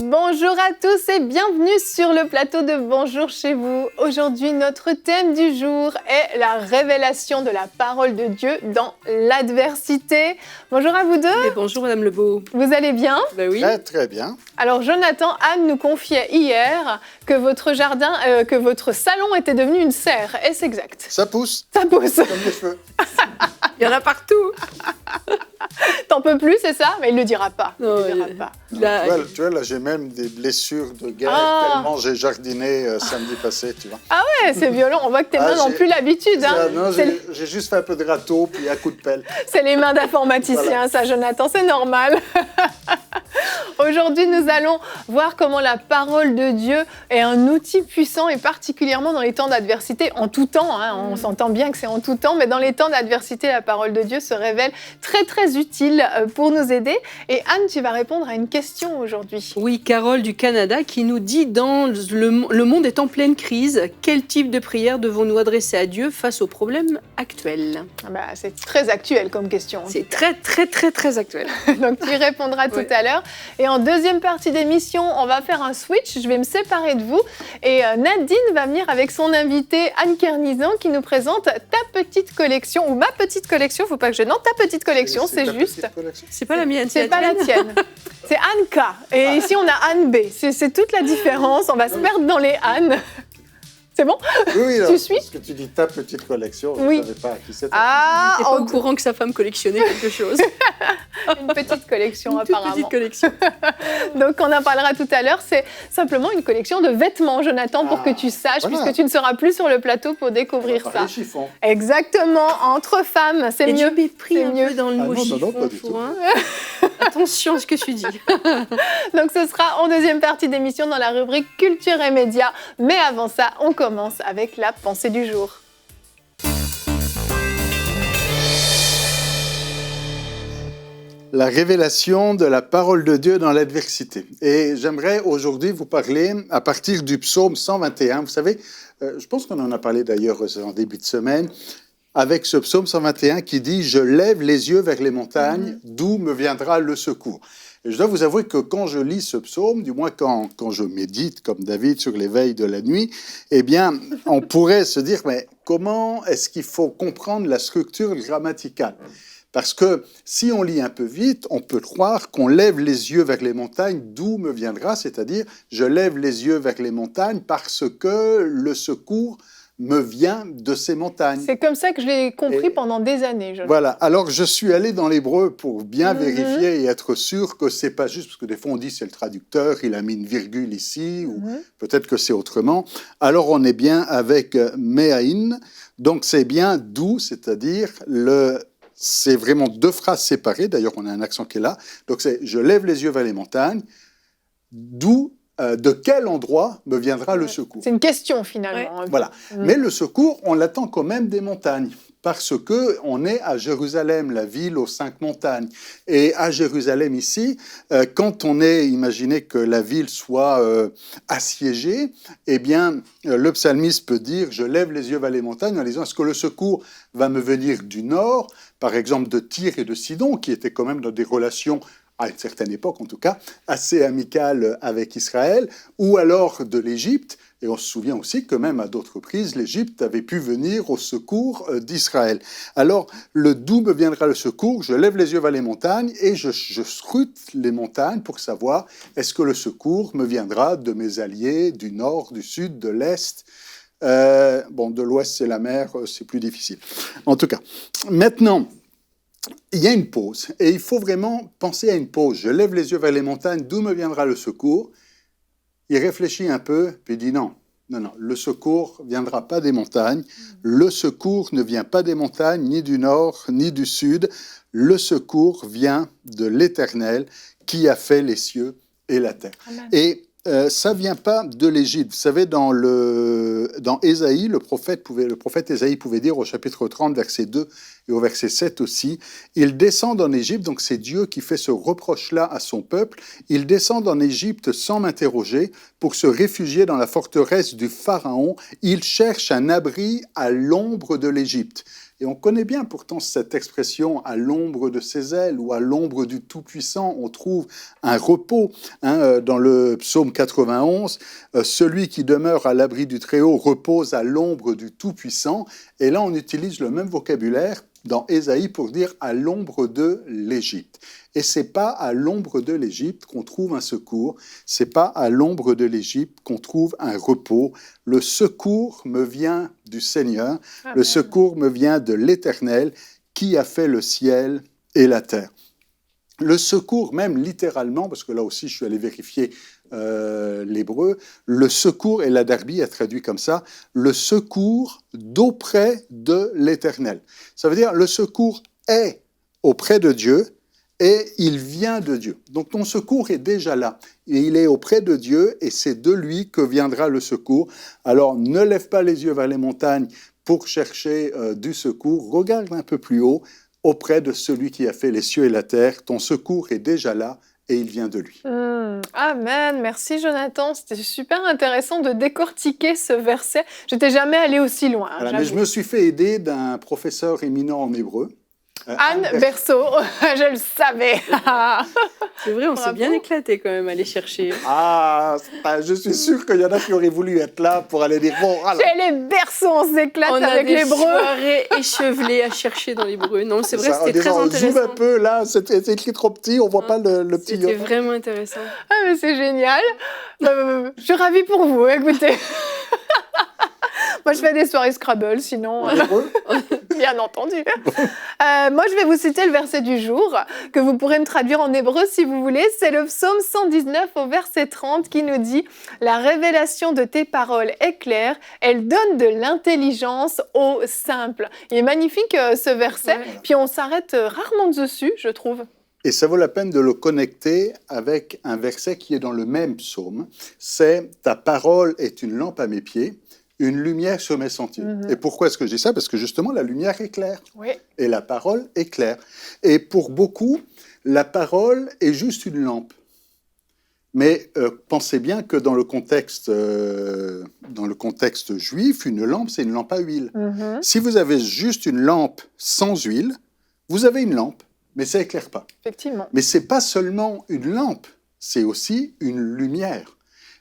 Bonjour à tous et bienvenue sur le plateau de Bonjour chez vous. Aujourd'hui, notre thème du jour est la révélation de la parole de Dieu dans l'adversité. Bonjour à vous deux. Et bonjour Madame Lebeau. Vous allez bien? Ben oui. Très, très bien. Alors Jonathan, Anne nous confiait hier que votre jardin, que votre salon était devenu une serre. Est-ce exact? Ça pousse. Ça pousse. Comme les cheveux. Il y en a partout. T'en peux plus, c'est ça? Mais il ne le dira pas. Non, il le dira pas. Là, Tu vois, là, j'ai même des blessures de guerre tellement j'ai jardiné samedi passé, tu vois. Ah ouais, c'est violent. On voit que tes mains n'ont plus l'habitude. Hein. Non, j'ai juste fait un peu de râteau, puis un coup de pelle. C'est les mains d'informaticien, voilà. Ça, Jonathan, c'est normal. Aujourd'hui, nous allons voir comment la parole de Dieu est un outil puissant et particulièrement dans les temps d'adversité, en tout temps. Hein, on s'entend bien que c'est en tout temps, mais dans les temps d'adversité, la parole de Dieu se révèle très, très utile pour nous aider. Et Anne, tu vas répondre à une question aujourd'hui. Oui, Carole du Canada qui nous dit dans le monde est en pleine crise, quel type de prière devons-nous adresser à Dieu face aux problèmes actuels? C'est très actuel comme question. C'est très, très, très, très actuel. Donc, tu y répondras tout à l'heure. Et en deuxième partie d'émission, on va faire un switch. Je vais me séparer de vous. Et Nadine va venir avec son invitée Anne Kernizan qui nous présente ta petite collection, ou ma petite collection, faut pas que je... Non, ta petite collection, c'est juste... C'est pas la mienne, c'est pas la tienne. C'est Anne K. Et ici, on a Anne B. C'est toute la différence. On va se perdre dans les Anne. C'est bon? Oui, tu suis? Parce que tu dis ta petite collection, je ne savais pas à qui c'était. Ah, t'es pas au courant que sa femme collectionnait quelque chose. Une petite collection, apparemment. Une petite collection. Donc, on en parlera tout à l'heure. C'est simplement une collection de vêtements, Jonathan, pour que tu saches, puisque tu ne seras plus sur le plateau pour découvrir ça. Les chiffons. Exactement, entre femmes, c'est mieux. Tu mépris un peu dans le mot chiffon, pas du tout. Hein. Attention à ce que tu dis. Donc, ce sera en deuxième partie d'émission dans la rubrique Culture et Médias. Mais avant ça, on commence avec la pensée du jour. La révélation de la parole de Dieu dans l'adversité. Et j'aimerais aujourd'hui vous parler à partir du psaume 121. Vous savez, je pense qu'on en a parlé d'ailleurs en début de semaine, avec ce psaume 121 qui dit « Je lève les yeux vers les montagnes, d'où me viendra le secours ». Et je dois vous avouer que quand je lis ce psaume, du moins quand je médite comme David sur les veilles de la nuit, eh bien, on pourrait se dire, mais comment est-ce qu'il faut comprendre la structure grammaticale ? Parce que si on lit un peu vite, on peut croire qu'on lève les yeux vers les montagnes, d'où me viendra, c'est-à-dire, je lève les yeux vers les montagnes parce que le secours me vient de ces montagnes. C'est comme ça que je l'ai compris pendant des années. Voilà, alors je suis allé dans l'hébreu pour bien vérifier et être sûr que c'est pas juste, parce que des fois on dit c'est le traducteur, il a mis une virgule ici, ou peut-être que c'est autrement. Alors on est bien avec me'ain, donc c'est bien d'où, c'est-à-dire c'est vraiment deux phrases séparées, d'ailleurs on a un accent qui est là, donc c'est je lève les yeux vers les montagnes, d'où de quel endroit me viendra le secours? C'est une question finalement. Ouais. Voilà. Mais le secours, on l'attend quand même des montagnes, parce qu'on est à Jérusalem, la ville aux 5 montagnes. Et à Jérusalem ici, quand on est, imaginez que la ville soit assiégée, eh bien, le psalmiste peut dire « Je lève les yeux vers les montagnes » en disant « Est-ce que le secours va me venir du nord ?» Par exemple, de Tyr et de Sidon, qui étaient quand même dans des relations à une certaine époque en tout cas, assez amicale avec Israël, ou alors de l'Égypte, et on se souvient aussi que même à d'autres reprises, l'Égypte avait pu venir au secours d'Israël. Alors, d'où me viendra le secours? Je lève les yeux vers les montagnes et je scrute les montagnes pour savoir est-ce que le secours me viendra de mes alliés, du nord, du sud, de l'est. De l'ouest c'est la mer, c'est plus difficile. En tout cas, maintenant, il y a une pause, et il faut vraiment penser à une pause. Je lève les yeux vers les montagnes, d'où me viendra le secours? Il réfléchit un peu, puis il dit non, le secours ne viendra pas des montagnes, le secours ne vient pas des montagnes, ni du nord, ni du sud, le secours vient de l'Éternel qui a fait les cieux et la terre. Amen. Et ça ne vient pas de l'Égypte. Vous savez, dans Ésaïe, le prophète Ésaïe pouvait dire au chapitre 30, verset 2 et au verset 7 aussi, il descend en Égypte, donc c'est Dieu qui fait ce reproche-là à son peuple, il descend en Égypte sans m'interroger pour se réfugier dans la forteresse du Pharaon, il cherche un abri à l'ombre de l'Égypte. Et on connaît bien pourtant cette expression « à l'ombre de ses ailes » ou « à l'ombre du Tout-Puissant ». On trouve un repos dans le psaume 91. Celui qui demeure à l'abri du Très-Haut repose à l'ombre du Tout-Puissant. Et là, on utilise le même vocabulaire dans Ésaïe pour dire « à l'ombre de l'Égypte ». Et c'est pas à l'ombre de l'Égypte qu'on trouve un secours, c'est pas à l'ombre de l'Égypte qu'on trouve un repos. Le secours me vient du Seigneur, Amen. le secours me vient de l'Éternel qui a fait le ciel et la terre. Le secours, même littéralement, parce que là aussi je suis allé vérifier l'hébreu, le secours, et la Darby a traduit comme ça, le secours d'auprès de l'Éternel. Ça veut dire le secours est auprès de Dieu, et il vient de Dieu. Donc ton secours est déjà là. Et il est auprès de Dieu et c'est de lui que viendra le secours. Alors ne lève pas les yeux vers les montagnes pour chercher du secours. Regarde un peu plus haut auprès de celui qui a fait les cieux et la terre. Ton secours est déjà là et il vient de lui. Amen. Merci Jonathan. C'était super intéressant de décortiquer ce verset. Je n'étais jamais allée aussi loin. Voilà, mais je me suis fait aider d'un professeur éminent en hébreu. Anne Berceau, je le savais. C'est vrai, on s'est Bravo. bien éclaté quand même à aller chercher. Je suis sûr qu'il y en a qui auraient voulu être là pour aller dire bon. Alors. Chez les berceaux, on s'éclate On a avec des l'hébreu. soirées échevelées à chercher dans l'hébreu. Non, c'est vrai, Ça, en c'était très disant, intéressant. Zoom un peu là, c'est écrit trop petit, on voit pas le petit. C'était vraiment intéressant. Ah, mais c'est génial. Je suis ravie pour vous, écoutez. Moi, je fais des soirées Scrabble, sinon, En hébreu. bien entendu. Moi, je vais vous citer le verset du jour, que vous pourrez me traduire en hébreu si vous voulez. C'est le psaume 119 au verset 30 qui nous dit « La révélation de tes paroles est claire, elle donne de l'intelligence aux simples ». Il est magnifique ce verset, Ouais. puis on s'arrête rarement dessus, je trouve. Et ça vaut la peine de le connecter avec un verset qui est dans le même psaume. C'est « Ta parole est une lampe à mes pieds, une lumière sur mes sentiers ». Et pourquoi est-ce que je dis ça? Parce que justement, la lumière est claire. Oui. Et la parole est claire. Et pour beaucoup, la parole est juste une lampe. Mais pensez bien que dans le contexte juif, une lampe, c'est une lampe à huile. Si vous avez juste une lampe sans huile, vous avez une lampe, mais ça éclaire pas. Effectivement. Mais c'est pas seulement une lampe, c'est aussi une lumière.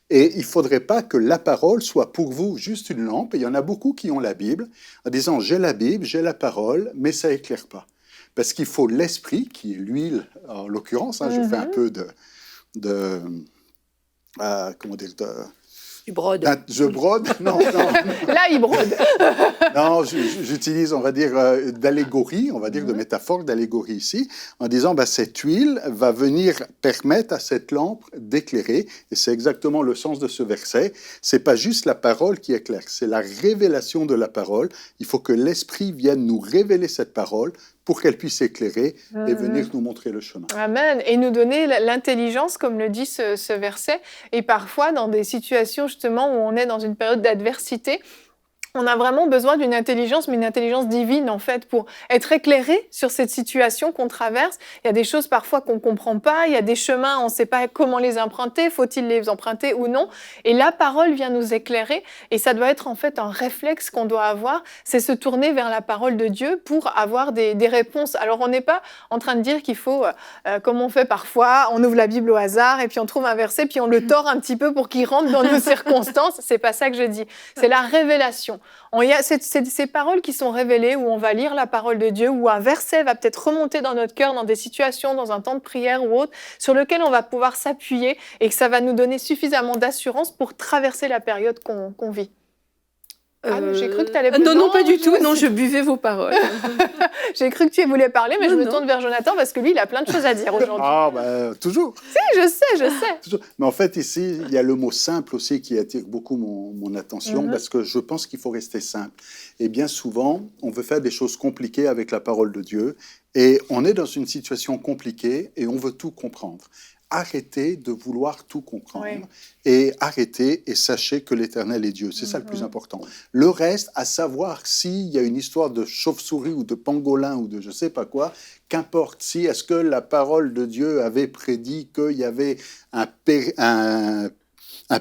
Et il ne faudrait pas que la parole soit pour vous juste une lampe. Et il y en a beaucoup qui ont la Bible en disant « j'ai la Bible, j'ai la parole, mais ça éclaire pas ». Parce qu'il faut l'esprit, qui est l'huile, en l'occurrence, je fais un peu Du brode. je brode, non. Là, il brode. Non, j'utilise, on va dire, d'allégorie, on va dire de métaphore d'allégorie ici, en disant cette huile va venir permettre à cette lampe d'éclairer, et c'est exactement le sens de ce verset. C'est pas juste la parole qui éclaire, c'est la révélation de la parole. Il faut que l'Esprit vienne nous révéler cette parole pour qu'elle puisse éclairer et venir nous montrer le chemin. Amen. Et nous donner l'intelligence, comme le dit ce verset. Et parfois, dans des situations justement où on est dans une période d'adversité, on a vraiment besoin d'une intelligence, mais une intelligence divine en fait, pour être éclairé sur cette situation qu'on traverse. Il y a des choses parfois qu'on ne comprend pas, il y a des chemins, on ne sait pas comment les emprunter, faut-il les emprunter ou non. Et la parole vient nous éclairer, et ça doit être en fait un réflexe qu'on doit avoir, c'est se tourner vers la parole de Dieu pour avoir des réponses. Alors on n'est pas en train de dire qu'il faut, comme on fait parfois, on ouvre la Bible au hasard, et puis on trouve un verset, puis on le tord un petit peu pour qu'il rentre dans nos circonstances. C'est pas ça que je dis, c'est la révélation. Il y a ces paroles qui sont révélées, où on va lire la parole de Dieu, où un verset va peut-être remonter dans notre cœur, dans des situations, dans un temps de prière ou autre, sur lequel on va pouvoir s'appuyer et que ça va nous donner suffisamment d'assurance pour traverser la période qu'on vit. J'ai cru que tu allais... Non, pas du tout. Non, je buvais vos paroles. J'ai cru que tu voulais parler, mais Non, je me non. tourne vers Jonathan parce que lui, il a plein de choses à dire aujourd'hui. Toujours. Si, je sais. Toujours. Mais en fait, ici, il y a le mot simple aussi qui attire beaucoup mon attention parce que je pense qu'il faut rester simple. Et bien souvent, on veut faire des choses compliquées avec la parole de Dieu et on est dans une situation compliquée et on veut tout comprendre. arrêtez de vouloir tout comprendre Oui. et arrêtez et sachez que l'Éternel est Dieu. C'est ça le plus important. Le reste, à savoir s'il y a une histoire de chauve-souris ou de pangolin ou de je ne sais pas quoi, qu'importe. Si est-ce que la parole de Dieu avait prédit qu'il y avait un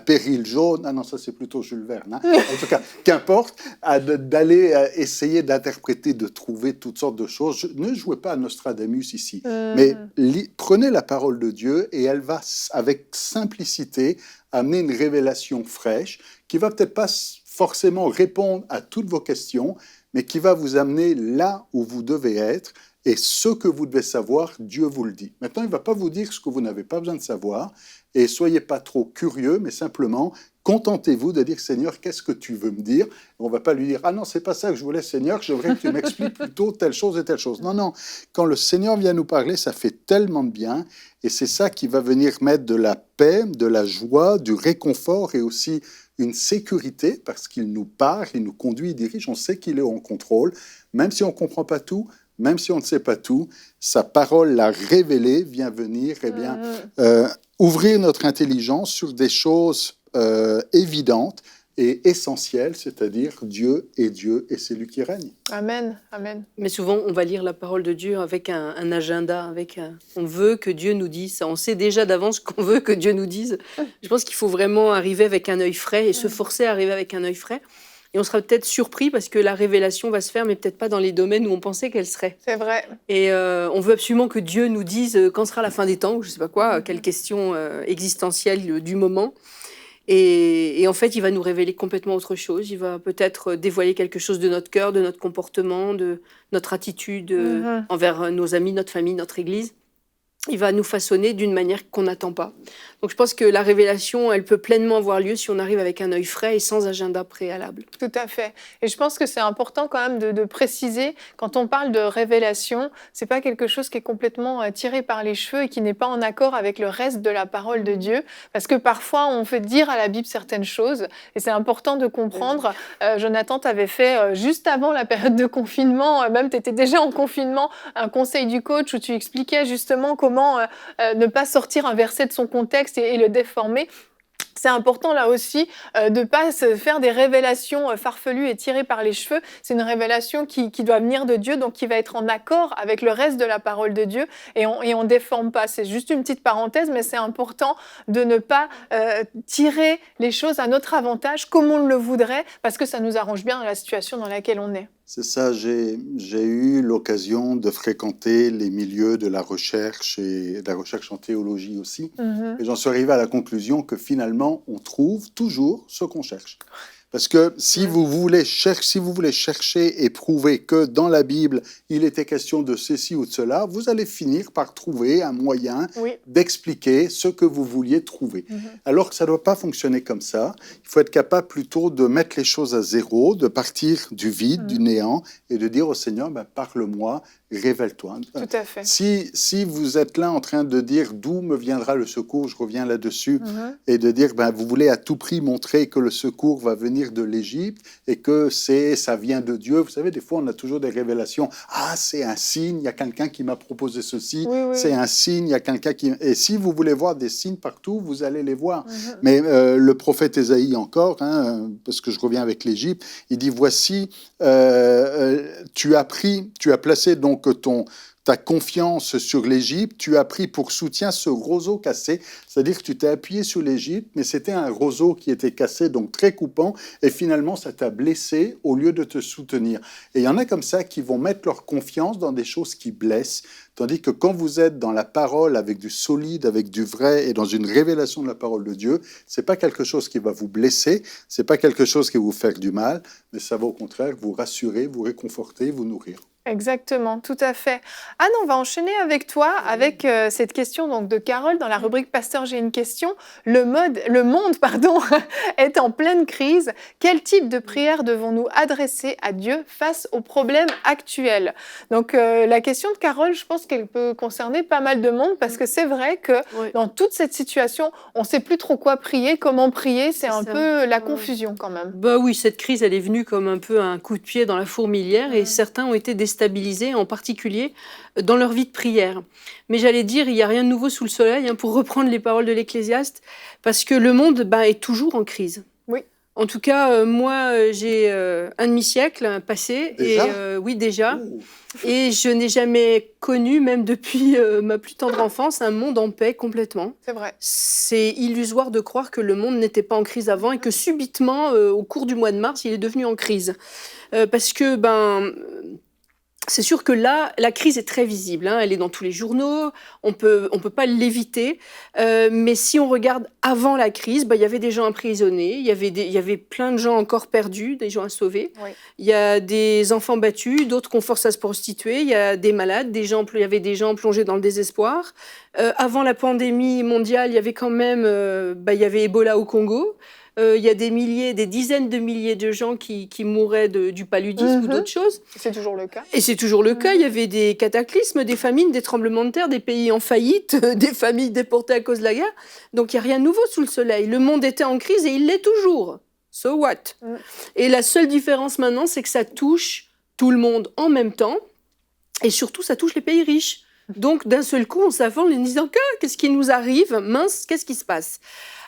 péril jaune, ah non, ça c'est plutôt Jules Verne. Hein. En tout cas, qu'importe, d'aller essayer d'interpréter, de trouver toutes sortes de choses. Ne jouez pas à Nostradamus ici, mais prenez la parole de Dieu et elle va, avec simplicité, amener une révélation fraîche qui va peut-être pas forcément répondre à toutes vos questions, mais qui va vous amener là où vous devez être. Et ce que vous devez savoir, Dieu vous le dit. Maintenant, il ne va pas vous dire ce que vous n'avez pas besoin de savoir. Et soyez pas trop curieux, mais simplement, contentez-vous de dire, Seigneur, qu'est-ce que tu veux me dire? On ne va pas lui dire, ah non, c'est pas ça que je voulais, Seigneur, j'aimerais que tu m'expliques plutôt telle chose et telle chose. Non, non, quand le Seigneur vient nous parler, ça fait tellement de bien. Et c'est ça qui va venir mettre de la paix, de la joie, du réconfort et aussi une sécurité, parce qu'il nous parle, il nous conduit, il dirige, on sait qu'il est en contrôle, même si on ne comprend pas tout. Même si on ne sait pas tout, sa parole l'a révélé, vient venir, ouvrir notre intelligence sur des choses évidentes et essentielles, c'est-à-dire Dieu est Dieu et c'est lui qui règne. Amen, amen. Mais souvent, on va lire la parole de Dieu avec un agenda, on veut que Dieu nous dise ça. On sait déjà d'avance qu'on veut que Dieu nous dise. Je pense qu'il faut vraiment arriver avec un œil frais et se forcer à arriver avec un œil frais. Et on sera peut-être surpris parce que la révélation va se faire, mais peut-être pas dans les domaines où on pensait qu'elle serait. C'est vrai. Et on veut absolument que Dieu nous dise quand sera la fin des temps, ou je sais pas quoi, quelle question existentielle du moment. Et en fait, il va nous révéler complètement autre chose. Il va peut-être dévoiler quelque chose de notre cœur, de notre comportement, de notre attitude envers nos amis, notre famille, notre Église. Il va nous façonner d'une manière qu'on n'attend pas. Donc je pense que la révélation, elle peut pleinement avoir lieu si on arrive avec un œil frais et sans agenda préalable. Tout à fait. Et je pense que c'est important quand même de préciser, quand on parle de révélation, c'est pas quelque chose qui est complètement tiré par les cheveux et qui n'est pas en accord avec le reste de la parole de Dieu. Parce que parfois, on fait dire à la Bible certaines choses et c'est important de comprendre. Jonathan, t'avais fait, juste avant la période de confinement, même tu étais déjà en confinement, un conseil du coach où tu expliquais justement comment ne pas sortir un verset de son contexte et le déformer. C'est important là aussi de ne pas se faire des révélations farfelues et tirées par les cheveux. C'est une révélation qui doit venir de Dieu, donc qui va être en accord avec le reste de la parole de Dieu et on déforme pas. C'est juste une petite parenthèse, mais c'est important de ne pas tirer les choses à notre avantage comme on le voudrait, parce que ça nous arrange bien dans la situation dans laquelle on est. C'est ça, j'ai eu l'occasion de fréquenter les milieux de la recherche et de la recherche en théologie aussi. Et j'en suis arrivé à la conclusion que finalement, on trouve toujours ce qu'on cherche. Parce que si vous voulez chercher et prouver que dans la Bible, il était question de ceci ou de cela, vous allez finir par trouver un moyen d'expliquer ce que vous vouliez trouver. Alors que ça ne doit pas fonctionner comme ça. Il faut être capable plutôt de mettre les choses à zéro, de partir du vide, du néant, et de dire au Seigneur, parle-moi, révèle-toi. Tout à fait. Si vous êtes là en train de dire d'où me viendra le secours, je reviens là-dessus, et de dire, vous voulez à tout prix montrer que le secours va venir de l'Égypte et que ça vient de Dieu. Vous savez, des fois, on a toujours des révélations. Ah, c'est un signe, il y a quelqu'un qui m'a proposé ceci. C'est un signe, il y a quelqu'un qui... Et si vous voulez voir des signes partout, vous allez les voir. Mais le prophète Ésaïe encore, parce que je reviens avec l'Égypte, il dit, voici, tu as placé donc ta confiance sur l'Égypte, tu as pris pour soutien ce roseau cassé, c'est-à-dire que tu t'es appuyé sur l'Égypte, mais c'était un roseau qui était cassé, donc très coupant, et finalement ça t'a blessé au lieu de te soutenir. Et il y en a comme ça qui vont mettre leur confiance dans des choses qui blessent, tandis que quand vous êtes dans la parole avec du solide, avec du vrai, et dans une révélation de la parole de Dieu, c'est pas quelque chose qui va vous blesser, c'est pas quelque chose qui va vous faire du mal, mais ça va au contraire vous rassurer, vous réconforter, vous nourrir. Exactement, tout à fait. Anne, on va enchaîner avec toi, avec cette question donc, de Carole dans la rubrique « Pasteur, j'ai une question ». Le monde est en pleine crise. Quel type de prière devons-nous adresser à Dieu face aux problèmes actuels? Donc la question de Carole, je pense qu'elle peut concerner pas mal de monde parce que c'est vrai que dans toute cette situation, on ne sait plus trop quoi prier, comment prier, c'est un peu la confusion quand même. Oui, cette crise, elle est venue comme un peu un coup de pied dans la fourmilière et certains ont été déçus déstabilisés, en particulier dans leur vie de prière. Mais j'allais dire, il n'y a rien de nouveau sous le soleil, pour reprendre les paroles de l'Ecclésiaste, parce que le monde est toujours en crise. Oui. En tout cas, moi, j'ai un demi-siècle passé. Déjà ? Oui, déjà. Ouh. Et je n'ai jamais connu, même depuis ma plus tendre enfance, un monde en paix complètement. C'est vrai. C'est illusoire de croire que le monde n'était pas en crise avant et que subitement, au cours du mois de mars, il est devenu en crise. Parce que, c'est sûr que là, la crise est très visible. Elle est dans tous les journaux. On peut pas l'éviter. Mais si on regarde avant la crise, il y avait des gens emprisonnés. Il y avait plein de gens encore perdus, des gens à sauver. Oui. Il y a des enfants battus, d'autres qu'on force à se prostituer. Il y a des malades, il y avait des gens plongés dans le désespoir. Avant la pandémie mondiale, il y avait quand même, il y avait Ebola au Congo. Il y a des dizaines de milliers de gens qui mouraient du paludisme ou d'autres choses. C'est toujours le cas. Et c'est toujours le cas. Il y avait des cataclysmes, des famines, des tremblements de terre, des pays en faillite, des familles déportées à cause de la guerre. Donc il n'y a rien de nouveau sous le soleil. Le monde était en crise et il l'est toujours. So what ? Et la seule différence maintenant, c'est que ça touche tout le monde en même temps. Et surtout, ça touche les pays riches. Donc d'un seul coup, on s'affole en disant qu'est-ce qui nous arrive ? Mince, qu'est-ce qui se passe ?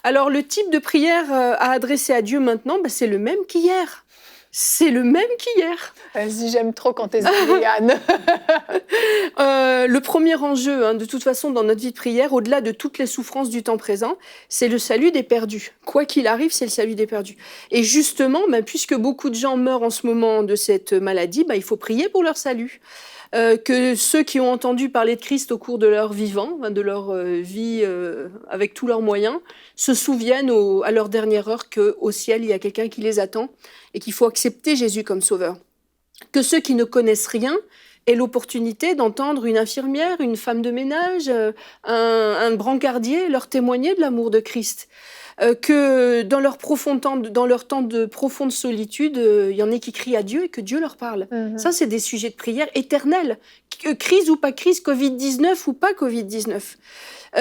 Alors, le type de prière à adresser à Dieu maintenant, c'est le même qu'hier. C'est le même qu'hier. Vas-y, j'aime trop quand t'es Anne. Le premier enjeu, de toute façon, dans notre vie de prière, au-delà de toutes les souffrances du temps présent, c'est le salut des perdus. Quoi qu'il arrive, c'est le salut des perdus. Et justement, puisque beaucoup de gens meurent en ce moment de cette maladie, il faut prier pour leur salut. Que ceux qui ont entendu parler de Christ au cours de leur vivant, de leur vie avec tous leurs moyens, se souviennent à leur dernière heure qu'au ciel, il y a quelqu'un qui les attend et qu'il faut accepter Jésus comme sauveur. Que ceux qui ne connaissent rien aient l'opportunité d'entendre une infirmière, une femme de ménage, un brancardier leur témoigner de l'amour de Christ. Que dans leur temps de profonde solitude, il y en ait qui crient à Dieu et que Dieu leur parle. Ça, c'est des sujets de prière éternels. Crise ou pas crise, Covid-19 ou pas Covid-19.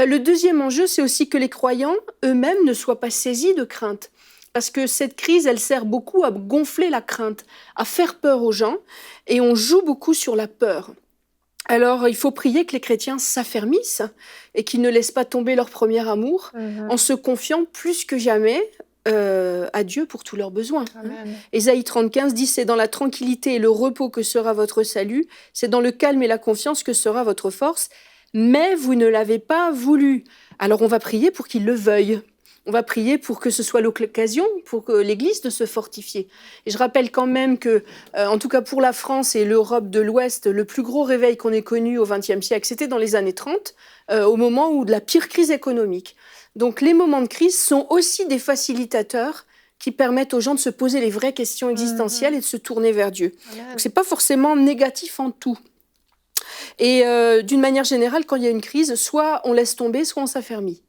Le deuxième enjeu, c'est aussi que les croyants eux-mêmes ne soient pas saisis de crainte. Parce que cette crise, elle sert beaucoup à gonfler la crainte, à faire peur aux gens, et on joue beaucoup sur la peur. Alors, il faut prier que les chrétiens s'affermissent et qu'ils ne laissent pas tomber leur premier amour en se confiant plus que jamais à Dieu pour tous leurs besoins. Amen. Ésaïe 30,15 dit « C'est dans la tranquillité et le repos que sera votre salut, c'est dans le calme et la confiance que sera votre force, mais vous ne l'avez pas voulu. » Alors, on va prier pour qu'il le veuille. On va prier pour que ce soit l'occasion pour que l'Église de se fortifier. Et je rappelle quand même que, en tout cas pour la France et l'Europe de l'Ouest, le plus gros réveil qu'on ait connu au XXe siècle, c'était dans les années 30, au moment où de la pire crise économique. Donc les moments de crise sont aussi des facilitateurs qui permettent aux gens de se poser les vraies questions existentielles et de se tourner vers Dieu. Amen. Donc c'est pas forcément négatif en tout. Et d'une manière générale, quand il y a une crise, soit on laisse tomber, soit on s'affermit.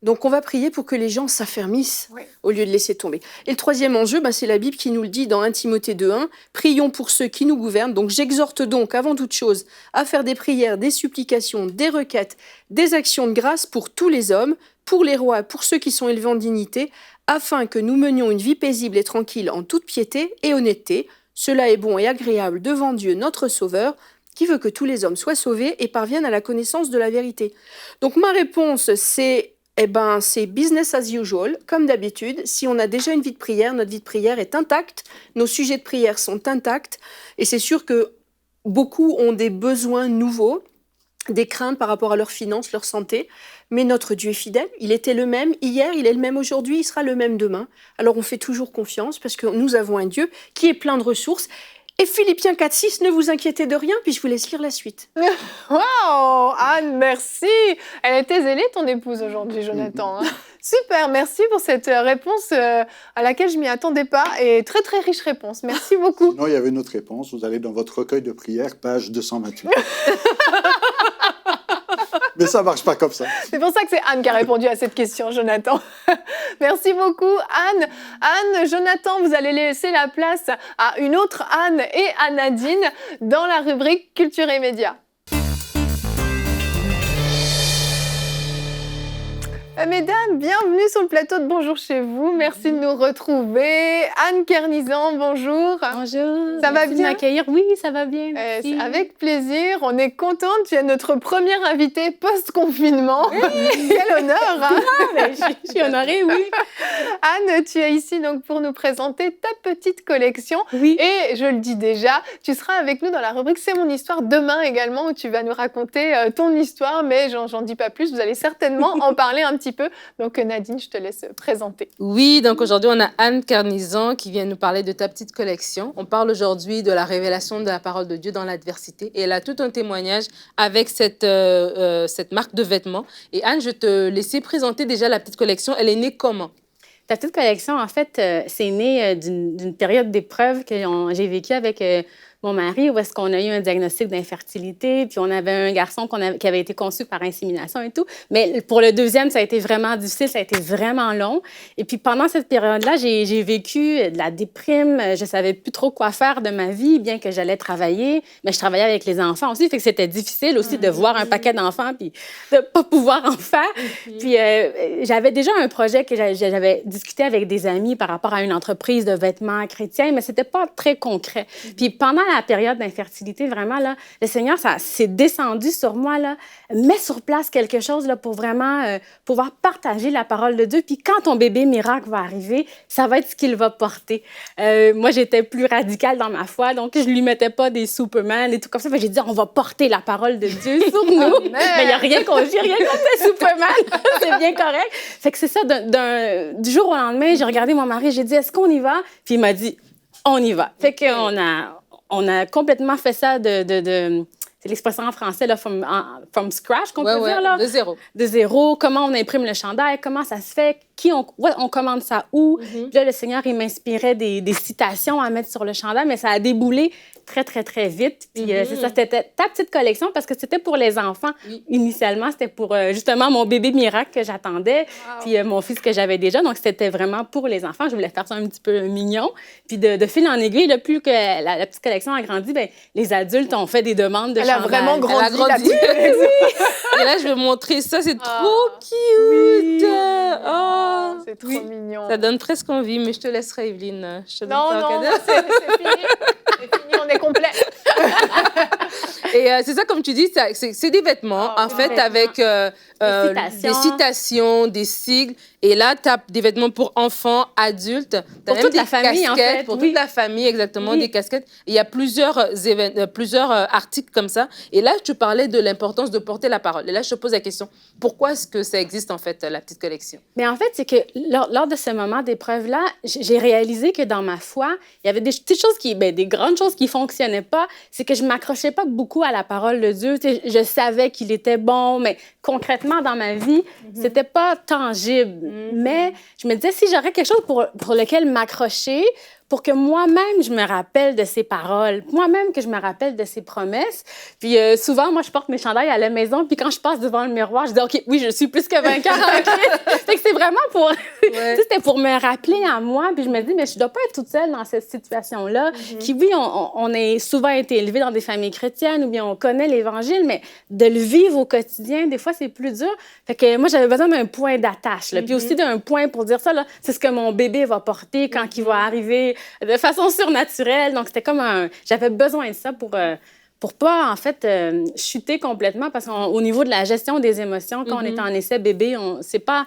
Donc on va prier pour que les gens s'affermissent au lieu de laisser tomber. Et le troisième enjeu, c'est la Bible qui nous le dit dans 1 Timothée 2,1. Prions pour ceux qui nous gouvernent. Donc j'exhorte donc avant toute chose à faire des prières, des supplications, des requêtes, des actions de grâce pour tous les hommes, pour les rois, pour ceux qui sont élevés en dignité, afin que nous menions une vie paisible et tranquille en toute piété et honnêteté. Cela est bon et agréable devant Dieu notre Sauveur, qui veut que tous les hommes soient sauvés et parviennent à la connaissance de la vérité. Donc ma réponse, c'est business as usual, comme d'habitude. Si on a déjà une vie de prière, notre vie de prière est intacte, nos sujets de prière sont intacts, et c'est sûr que beaucoup ont des besoins nouveaux, des craintes par rapport à leurs finances, leur santé, mais notre Dieu est fidèle, il était le même hier, il est le même aujourd'hui, il sera le même demain. Alors on fait toujours confiance, parce que nous avons un Dieu qui est plein de ressources. Et Philippiens 4,6, ne vous inquiétez de rien, puis je vous laisse lire la suite. Waouh, Anne, merci. Elle était zélée, ton épouse, aujourd'hui, Jonathan. Super, merci pour cette réponse à laquelle je ne m'y attendais pas. Et très, très riche réponse. Merci beaucoup. Sinon, il y avait une autre réponse. Vous allez dans votre recueil de prières, page 228. Mais ça ne marche pas comme ça. C'est pour ça que c'est Anne qui a répondu à cette question, Jonathan. Merci beaucoup, Anne. Anne, Jonathan, vous allez laisser la place à une autre Anne et à Nadine dans la rubrique Culture et Médias. Mesdames, bienvenue sur le plateau de Bonjour chez vous. Merci de nous retrouver. Anne Kernizan, bonjour. Bonjour. Ça va Merci de bien? m'accueillir. Oui, ça va bien. Merci. Avec plaisir. On est contente. Tu es notre première invitée post-confinement. Quel honneur, hein? Je suis honorée, oui. Anne, tu es ici donc pour nous présenter ta petite collection. Oui. Et je le dis déjà, tu seras avec nous dans la rubrique C'est mon histoire demain également, où tu vas nous raconter ton histoire, mais j'en dis pas plus. Vous allez certainement en parler un petit peu. Donc Nadine, je te laisse présenter. Oui, donc aujourd'hui, on a Anne Kernizan qui vient nous parler de ta petite collection. On parle aujourd'hui de la révélation de la parole de Dieu dans l'adversité. Et elle a tout un témoignage avec cette marque de vêtements. Et Anne, je vais te laisser présenter déjà la petite collection. Elle est née comment? Ta petite collection, en fait, c'est né d'une période d'épreuve que j'ai vécue avec mon mari, où est-ce qu'on a eu un diagnostic d'infertilité, puis on avait un garçon qui avait été conçu par insémination et tout. Mais pour le deuxième, ça a été vraiment difficile, ça a été vraiment long. Et puis pendant cette période-là, j'ai vécu de la déprime. Je savais plus trop quoi faire de ma vie, bien que j'allais travailler. Mais je travaillais avec les enfants aussi, fait que c'était difficile aussi de voir un paquet d'enfants puis de pas pouvoir en faire. Puis j'avais déjà un projet que j'avais discuté avec des amis par rapport à une entreprise de vêtements chrétiens, mais c'était pas très concret. Puis pendant la période d'infertilité, vraiment, là, le Seigneur, ça s'est descendu sur moi, là, met sur place quelque chose là, pour vraiment pouvoir partager la parole de Dieu. Puis quand ton bébé miracle va arriver, ça va être ce qu'il va porter. Moi, j'étais plus radicale dans ma foi, donc je lui mettais pas des Superman et tout comme ça. J'ai dit, on va porter la parole de Dieu sur nous. Mais il n'y a rien contre les Superman. C'est bien correct. Fait que c'est ça, du jour au lendemain, j'ai regardé mon mari, j'ai dit, est-ce qu'on y va? Puis il m'a dit, on y va. Fait qu'on a complètement fait ça c'est l'expression en français, là, from scratch, qu'on peut dire, là. De zéro. De zéro. Comment on imprime le chandail, comment ça se fait, on commande ça où. Puis là, le Seigneur, il m'inspirait des citations à mettre sur le chandail, mais ça a déboulé très, très, très vite. Puis c'est ça, c'était ta petite collection parce que c'était pour les enfants. Oui. Initialement, c'était pour justement mon bébé miracle que j'attendais, puis mon fils que j'avais déjà. Donc, c'était vraiment pour les enfants. Je voulais faire ça un petit peu mignon. Puis de fil en aiguille, là, plus que la petite collection a grandi, bien, les adultes ont fait des demandes de chandail. Elle a vraiment grandi. Elle a grandi. Et là, je vais montrer ça. C'est trop cute. Oui. Oh. C'est trop mignon. Ça donne presque envie, mais je te laisserai, Evelyne. Je te donne ça en Non, cadeau. c'est fini. C'est fini, on est complet. Et c'est ça, comme tu dis, c'est des vêtements, en fait, avec des citations, des sigles. Et là, tu as des vêtements pour enfants, adultes. Pour toute la famille, en fait. Pour toute la famille, exactement, des casquettes. Et il y a plusieurs articles comme ça. Et là, tu parlais de l'importance de porter la parole. Et là, je te pose la question, pourquoi est-ce que ça existe, en fait, la petite collection? Mais en fait, c'est que lors de ce moment d'épreuve-là, j'ai réalisé que dans ma foi, il y avait des petites choses des grandes choses qui fonctionnaient pas. C'est que je m'accrochais pas beaucoup à la parole de Dieu. Je savais qu'il était bon, mais concrètement, dans ma vie, c'était pas tangible. Mais je me disais, si j'aurais quelque chose pour lequel m'accrocher, pour que moi-même, je me rappelle de ses paroles, moi-même que je me rappelle de ses promesses. Puis souvent, moi, je porte mes chandails à la maison, puis quand je passe devant le miroir, je dis, OK, oui, je suis plus que vainqueur en Christ. Fait que c'est vraiment pour... C'était pour me rappeler à moi, puis je me dis, mais je dois pas être toute seule dans cette situation-là, qui, oui, on est souvent été élevés dans des familles chrétiennes, ou bien on connaît l'Évangile, mais de le vivre au quotidien, des fois, c'est plus dur. Fait que moi, j'avais besoin d'un point d'attache, là, puis aussi d'un point pour dire ça, là, c'est ce que mon bébé va porter quand il va arriver de façon surnaturelle. Donc, c'était comme j'avais besoin de ça pour pas, en fait, chuter complètement, parce qu'au niveau de la gestion des émotions, quand on est en essai bébé, c'est pas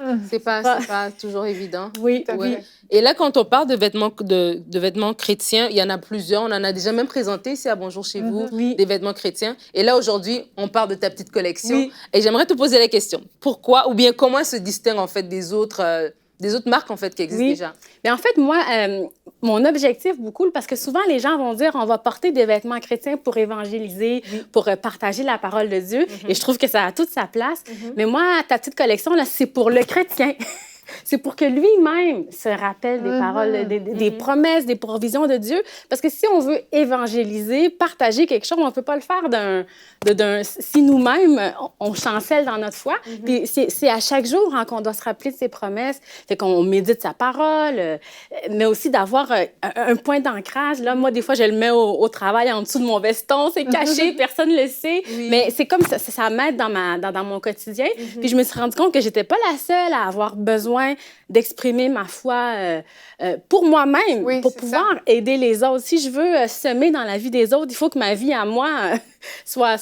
toujours évident. Oui, oui. Et là, quand on parle de vêtements chrétiens, il y en a plusieurs. On en a déjà même présenté ici à Bonjour chez vous, des vêtements chrétiens. Et là, aujourd'hui, on parle de ta petite collection. Oui. Et j'aimerais te poser la question. Pourquoi, ou bien comment elle se distingue, en fait, des autres marques, en fait, qui existent déjà? Mais en fait, moi, mon objectif, beaucoup, parce que souvent, les gens vont dire, on va porter des vêtements chrétiens pour évangéliser, pour partager la parole de Dieu. Et je trouve que ça a toute sa place. Mais moi, ta petite collection, là, c'est pour le chrétien. c'est pour que lui-même se rappelle des paroles, des promesses, des provisions de Dieu. Parce que si on veut évangéliser, partager quelque chose, on ne peut pas le faire si nous-mêmes, on chancelle dans notre foi. Puis c'est à chaque jour qu'on doit se rappeler de ses promesses. Fait qu'on médite sa parole, mais aussi d'avoir un point d'ancrage. Là, moi, des fois, je le mets au travail en dessous de mon veston. C'est caché, personne ne le sait. Oui. Mais c'est comme ça m'aide dans mon quotidien. Puis je me suis rendu compte que j'étais pas la seule à avoir besoin d'exprimer ma foi pour moi-même, pour pouvoir aider les autres. Si je veux semer dans la vie des autres, il faut que ma vie à moi soit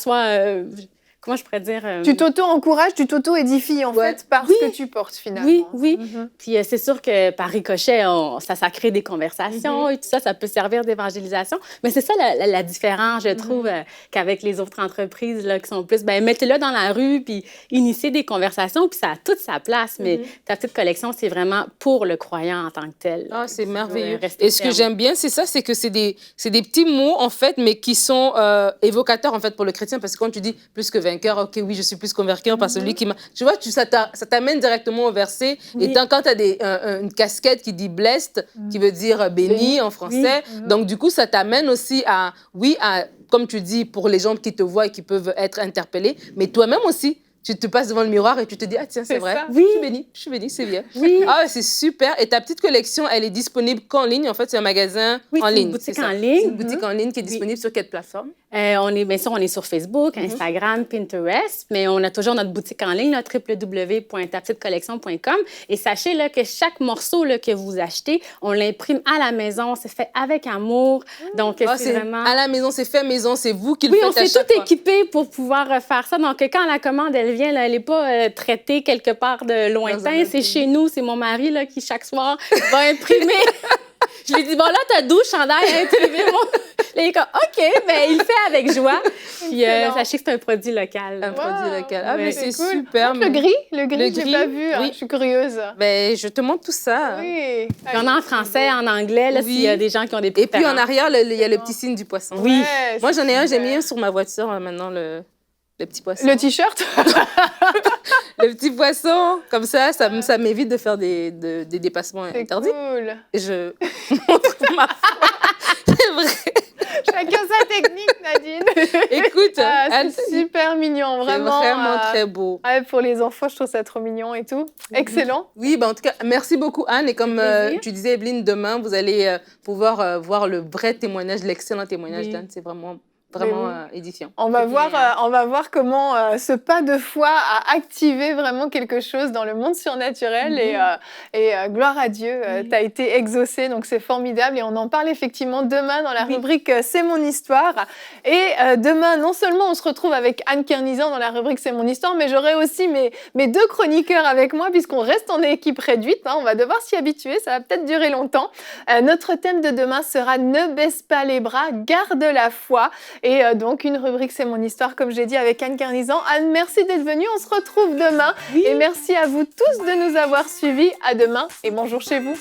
comment je pourrais dire... Tu t'auto-encourages, tu t'auto-édifies, en fait, par ce que tu portes, finalement. Oui. Puis c'est sûr que par ricochet, ça crée des conversations et tout ça, ça peut servir d'évangélisation. Mais c'est ça la différence, je trouve, qu'avec les autres entreprises là, qui sont plus... mettez-le dans la rue, puis initiez des conversations, puis ça a toute sa place. Mais ta petite collection, c'est vraiment pour le croyant en tant que tel. Ah, c'est merveilleux. Et ce que j'aime bien, c'est ça, c'est que c'est des petits mots, en fait, mais qui sont évocateurs, en fait, pour le chrétien. Parce que quand tu dis plus que vainqueur, OK, oui, je suis plus convaincu par celui qui m'a... Tu vois, ça t'amène directement au verset. Et quand tu as une casquette qui dit « blessed », qui veut dire « béni » en français, donc du coup, ça t'amène aussi à, comme tu dis, pour les gens qui te voient et qui peuvent être interpellés, mais toi-même aussi, tu te passes devant le miroir et tu te dis « Ah tiens, c'est vrai, je suis bénie, c'est bien. » Ah, c'est super. Et ta petite collection, elle est disponible qu'en ligne. En fait, c'est un magasin en ligne. C'est une boutique en ligne qui est disponible sur quelle plateforme? Bien sûr, on est sur Facebook, Instagram, Pinterest, mais on a toujours notre boutique en ligne, www.tapetitecollection.com. Et sachez là, que chaque morceau là, que vous achetez, on l'imprime à la maison, c'est fait avec amour. Donc, c'est vraiment... À la maison, c'est fait maison, c'est vous qui le faites à chaque fois. Oui, on s'est tout équipé pour pouvoir faire ça. Donc, quand la commande, elle vient, là, elle n'est pas traitée quelque part de lointain. C'est chez nous, c'est mon mari là, qui, chaque soir, va imprimer... Je lui dis, bon, là, t'as 12 chandails à imprimer. Là, il est comme, OK, mais il le fait avec joie. Puis, sachez que c'est un produit local. Un produit local. Ah, mais c'est cool. super. Le gris, je n'ai pas vu. Hein, je suis curieuse. Ben, je te montre tout ça. Oui. Puis on a en français, en anglais, là, s'il y a des gens qui ont des petits. Et puis, en arrière, il y a le petit signe du poisson. Oui. Ouais, moi, j'en ai un, j'ai mis un sur ma voiture, maintenant, le petit poisson. Le T-shirt. Le petit poisson, comme ça m'évite de faire des dépassements interdits. C'est cool. Et je montre ma foi. C'est vrai. Chacun sa technique, Nadine. Écoute, c'est super mignon, vraiment. C'est vraiment très beau. Pour les enfants, je trouve ça trop mignon et tout. Excellent. Oui, en tout cas, merci beaucoup, Anne. Et comme tu disais, Evelyne, demain, vous allez pouvoir voir le vrai témoignage, l'excellent témoignage d'Anne. C'est vraiment édifiant. On va voir comment ce pas de foi a activé vraiment quelque chose dans le monde surnaturel et gloire à Dieu, tu as été exaucé, donc c'est formidable et on en parle effectivement demain dans la rubrique C'est mon histoire. Et demain, non seulement on se retrouve avec Anne Kernizan dans la rubrique C'est mon histoire, mais j'aurai aussi mes deux chroniqueurs avec moi puisqu'on reste en équipe réduite, hein, on va devoir s'y habituer, ça va peut-être durer longtemps. Notre thème de demain sera « Ne baisse pas les bras, garde la foi ». Et donc, une rubrique, c'est mon histoire, comme j'ai dit, avec Anne Kernizan. Anne, merci d'être venue. On se retrouve demain. Et merci à vous tous de nous avoir suivis. À demain et bonjour chez vous.